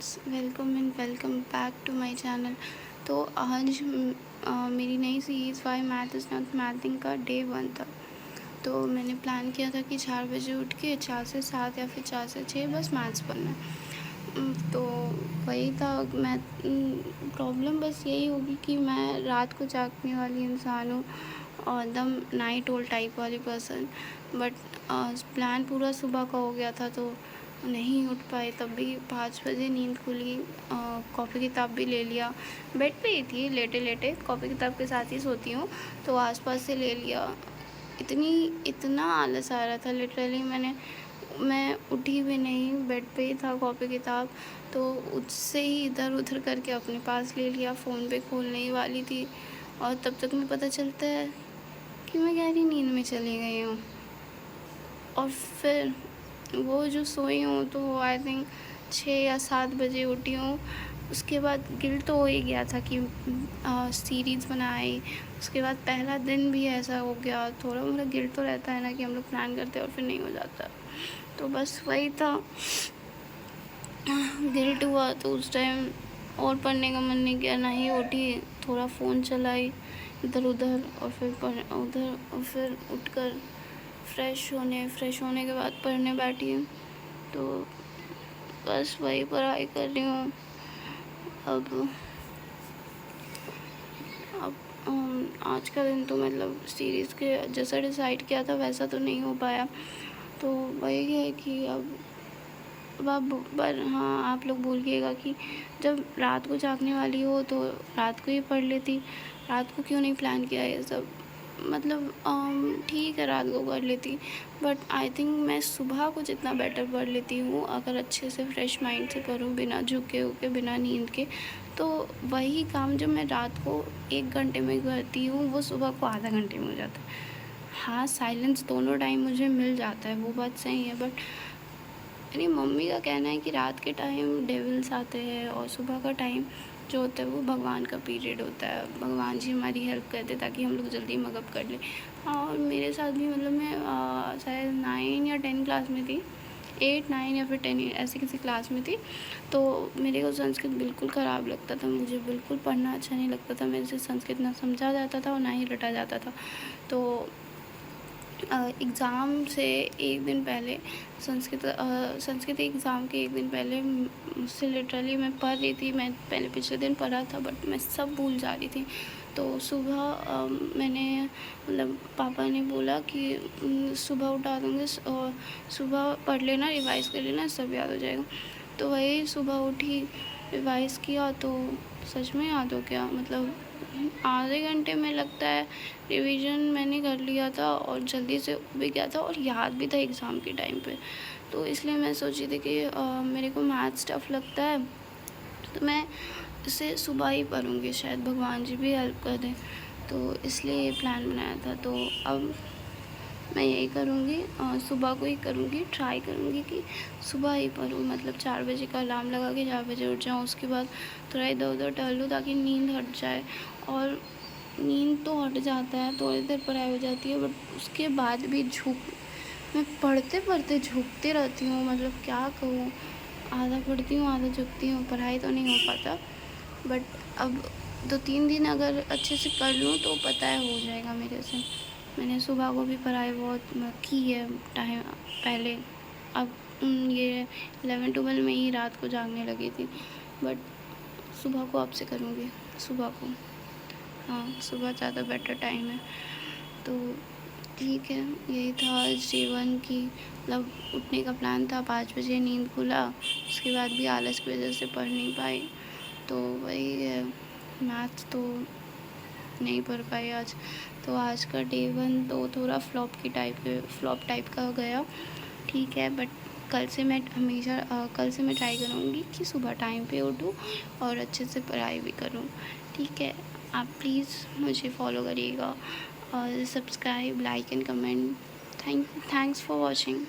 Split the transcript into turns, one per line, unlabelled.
Friends, welcome and welcome back to my channel. तो आज मेरी नई series why math is not mathing का डे 1 था। तो मैंने प्लान किया था कि 4 बजे उठ के 4 से 7 या फिर 4 से 6 बस मैथ्स पढ़ना है। तो वही था। मैं प्रॉब्लम बस यही होगी कि मैं रात को जागने वाली इंसान हूँ और एकदम नाइट ओल टाइप वाली पर्सन। बट प्लान पूरा सुबह का हो गया था तो नहीं उठ पाए। तब भी 5 बजे नींद खुली। कॉपी किताब भी ले लिया। बेड पे ही थी लेटे लेटे, कॉपी किताब के साथ ही सोती हूँ, तो आसपास से ले लिया। इतना आलस आ रहा था लिटरली। मैं उठी भी नहीं, बेड पे ही था कॉपी किताब, तो उससे ही इधर उधर करके अपने पास ले लिया। फ़ोन पे खोलने ही वाली थी और तब तक में पता चलता है कि मैं गहरी नींद में चली गई हूँ। और फिर वो जो सोई हूँ तो आई थिंक 6 या 7 बजे उठी हूँ। उसके बाद गिल्ट तो हो ही गया था कि सीरीज़ बनाई। उसके बाद पहला दिन भी ऐसा हो गया, थोड़ा मोड़ा गिल्ट तो रहता है ना कि हम लोग प्लान करते हैं और फिर नहीं हो जाता। तो बस वही था, गिल्ट हुआ तो उस टाइम और पढ़ने का मन नहीं किया, ना ही उठी। थोड़ा फ़ोन चलाई इधर उधर और फिर उधर और फिर उठकर फ्रेश होने के बाद पढ़ने बैठी हूँ। तो बस वही पढ़ाई कर रही हूँ। अब आज का दिन तो मतलब सीरीज़ के जैसा डिसाइड किया था वैसा तो नहीं हो पाया। तो वही है कि अब आप पर हाँ, आप लोग भूलिएगा कि जब रात को जागने वाली हो तो रात को ही पढ़ लेती। रात को क्यों नहीं प्लान किया ये सब? मतलब ठीक है, रात को कर लेती, बट आई थिंक मैं सुबह को जितना बेटर पढ़ लेती हूँ अगर अच्छे से फ्रेश माइंड से पढूँ, बिना झुके हुके, बिना नींद के। तो वही काम जो मैं रात को 1 घंटे में करती हूँ वो सुबह को आधा घंटे में हो जाता है। हाँ, साइलेंस दोनों टाइम मुझे मिल जाता है, वो बात सही है, बट मेरी मम्मी का कहना है कि रात के टाइम डेविल्स आते हैं और सुबह का टाइम जो होता है वो भगवान का पीरियड होता है। भगवान जी हमारी हेल्प करते ताकि हम लोग जल्दी मगअप कर लें। हाँ, और मेरे साथ भी मतलब मैं शायद 9 या 10 क्लास में थी, 8, 9 या फिर 10 ऐसी किसी क्लास में थी। तो मेरे को संस्कृत बिल्कुल ख़राब लगता था, मुझे बिल्कुल पढ़ना अच्छा नहीं लगता था। मेरे से संस्कृत ना समझा जाता था और ना ही रटा जाता था। तो एग्ज़ाम से 1 दिन पहले संस्कृत एग्ज़ाम के 1 दिन पहले मुझसे लिटरली मैं पढ़ रही थी। मैं पहले पिछले दिन पढ़ा था बट मैं सब भूल जा रही थी। तो सुबह मैंने मतलब पापा ने बोला कि सुबह उठा दूँगी और सुबह पढ़ लेना, रिवाइज़ कर लेना, सब याद हो जाएगा। तो वही सुबह उठी, रिवाइज़ किया तो सच में याद हो गया। मतलब आधे घंटे में लगता है रिवीजन मैंने कर लिया था और जल्दी से भी गया था और याद भी था एग्ज़ाम के टाइम पे। तो इसलिए मैं सोची थी कि मेरे को मैथ्स टफ लगता है तो मैं इसे सुबह ही पढ़ूँगी, शायद भगवान जी भी हेल्प कर दें। तो इसलिए ये प्लान बनाया था। तो अब मैं यही करूँगी, सुबह को ही करूँगी, ट्राई करूँगी कि सुबह ही पढूँ। मतलब 4 बजे का अलार्म लगा के 4 बजे उठ जाऊँ। उसके बाद थोड़ा इधर-उधर टहलूँ ताकि नींद हट जाए। और नींद तो हट जाता है, थोड़ी देर पढ़ाई हो जाती है, बट उसके बाद भी मैं पढ़ते-पढ़ते झुकती रहती हूँ। मतलब क्या कहूँ, आधा पढ़ती हूँ, आधा झुकती हूँ, पढ़ाई तो नहीं हो पाता। बट अब 2-3 दिन अगर अच्छे से कर लूँ तो पता है हो जाएगा मेरे से। मैंने सुबह को भी पढ़ाई बहुत की है टाइम पहले। अब ये 11-12 में ही रात को जागने लगी थी, बट सुबह को अब से करूँगी, सुबह को। हाँ, सुबह ज़्यादा बेटर टाइम है। तो ठीक है, यही था आज डे 1 की। मतलब उठने का प्लान था, 5 बजे नींद खुला, उसके बाद भी आलस की वजह से पढ़ नहीं पाई। तो वही है, मैथ्स तो नहीं पढ़ पाई आज। तो आज का डे 1 तो थोड़ा फ्लॉप टाइप का गया। ठीक है, बट कल से मैं ट्राई करूँगी कि सुबह टाइम पे उठूँ और अच्छे से पढ़ाई भी करूँ। ठीक है, आप प्लीज़ मुझे फॉलो करिएगा और subscribe, like and comment. Thanks for watching.